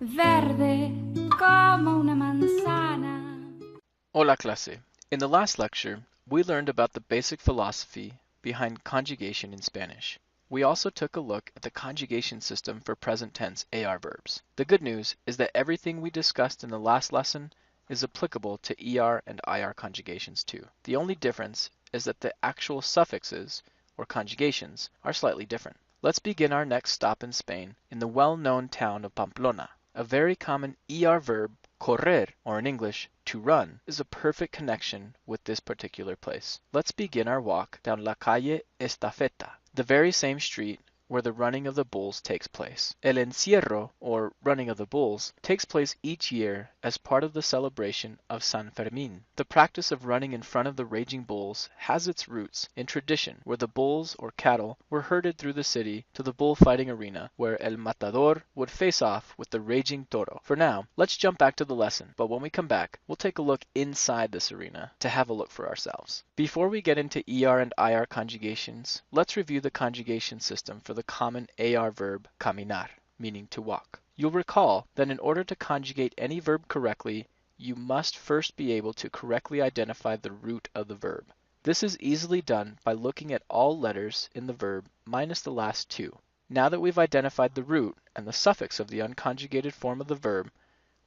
verde como una manzana. Hola clase. In the last lecture, we learned about the basic philosophy behind conjugation in Spanish. We also took a look at the conjugation system for present tense AR verbs. The good news is that everything we discussed in the last lesson is applicable to ER and IR conjugations too. The only difference is that the actual suffixes, or conjugations, are slightly different. Let's begin our next stop in Spain in the well-known town of Pamplona. A very common ER verb, correr, or in English, to run, is a perfect connection with this particular place. Let's begin our walk down La Calle Estafeta, the very same street where the running of the bulls takes place. El encierro, or running of the bulls, takes place each year as part of the celebration of San Fermín. The practice of running in front of the raging bulls has its roots in tradition, where the bulls or cattle were herded through the city to the bullfighting arena, where El Matador would face off with the raging toro. For now, let's jump back to the lesson, but when we come back, we'll take a look inside this arena to have a look for ourselves. Before we get into ER and IR conjugations, let's review the conjugation system for the common AR verb caminar, meaning to walk. You'll recall that in order to conjugate any verb correctly, you must first be able to correctly identify the root of the verb. This is easily done by looking at all letters in the verb minus the last two. Now that we've identified the root and the suffix of the unconjugated form of the verb,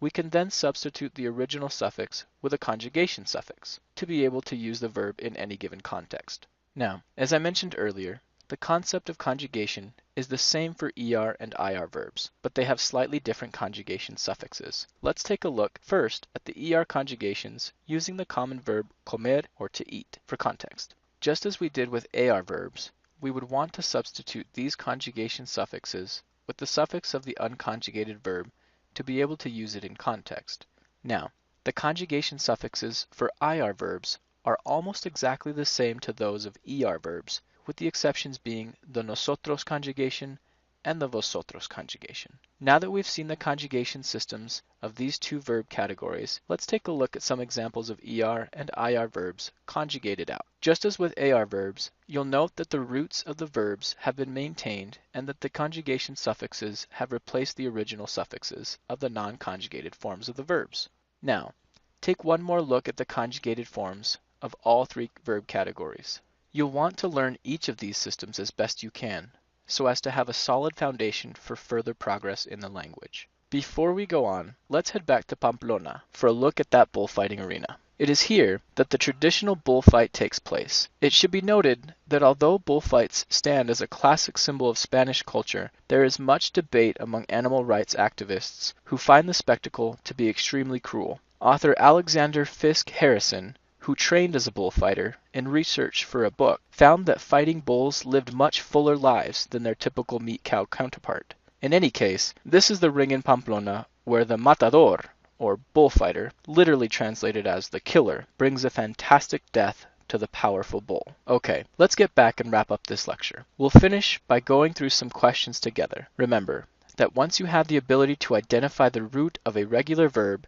we can then substitute the original suffix with a conjugation suffix to be able to use the verb in any given context. Now, as I mentioned earlier, the concept of conjugation is the same for ER and IR verbs, but they have slightly different conjugation suffixes. Let's take a look first at the ER conjugations using the common verb comer, or to eat, for context. Just as we did with AR verbs, we would want to substitute these conjugation suffixes with the suffix of the unconjugated verb to be able to use it in context. Now, the conjugation suffixes for IR verbs are almost exactly the same to those of ER verbs, with the exceptions being the nosotros conjugation and the vosotros conjugation. Now that we've seen the conjugation systems of these two verb categories, let's take a look at some examples of ER and IR verbs conjugated out. Just as with AR verbs, you'll note that the roots of the verbs have been maintained and that the conjugation suffixes have replaced the original suffixes of the non-conjugated forms of the verbs. Now, take one more look at the conjugated forms of all three verb categories. You'll want to learn each of these systems as best you can, so as to have a solid foundation for further progress in the language. Before we go on, let's head back to Pamplona for a look at that bullfighting arena. It is here that the traditional bullfight takes place. It should be noted that although bullfights stand as a classic symbol of Spanish culture, there is much debate among animal rights activists who find the spectacle to be extremely cruel. Author Alexander Fisk Harrison, who trained as a bullfighter in research for a book, found that fighting bulls lived much fuller lives than their typical meat cow counterpart. In any case, this is the ring in Pamplona where the matador, or bullfighter, literally translated as the killer, brings a fantastic death to the powerful bull. Okay, let's get back and wrap up this lecture. We'll finish by going through some questions together. Remember that once you have the ability to identify the root of a regular verb,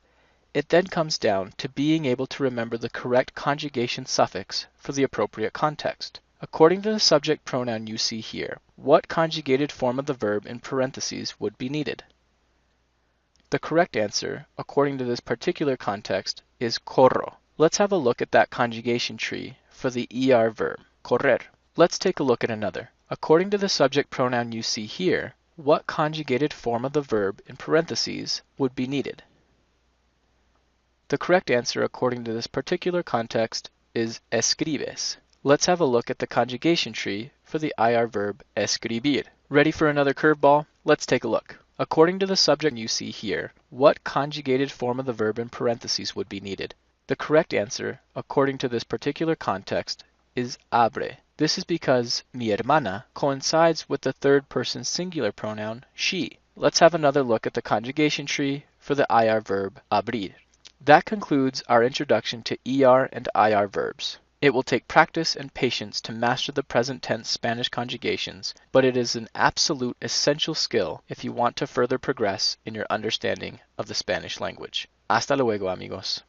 it then comes down to being able to remember the correct conjugation suffix for the appropriate context. According to the subject pronoun you see here, what conjugated form of the verb in parentheses would be needed? The correct answer, according to this particular context, is corro. Let's have a look at that conjugation tree for the ER verb, correr. Let's take a look at another. According to the subject pronoun you see here, what conjugated form of the verb in parentheses would be needed? The correct answer, according to this particular context, is escribes. Let's have a look at the conjugation tree for the IR verb escribir. Ready for another curveball? Let's take a look. According to the subject you see here, what conjugated form of the verb in parentheses would be needed? The correct answer, according to this particular context, is abre. This is because mi hermana coincides with the third person singular pronoun she. Let's have another look at the conjugation tree for the IR verb abrir. That concludes our introduction to ER and IR verbs. It will take practice and patience to master the present tense Spanish conjugations, but it is an absolute essential skill if you want to further progress in your understanding of the Spanish language. Hasta luego, amigos.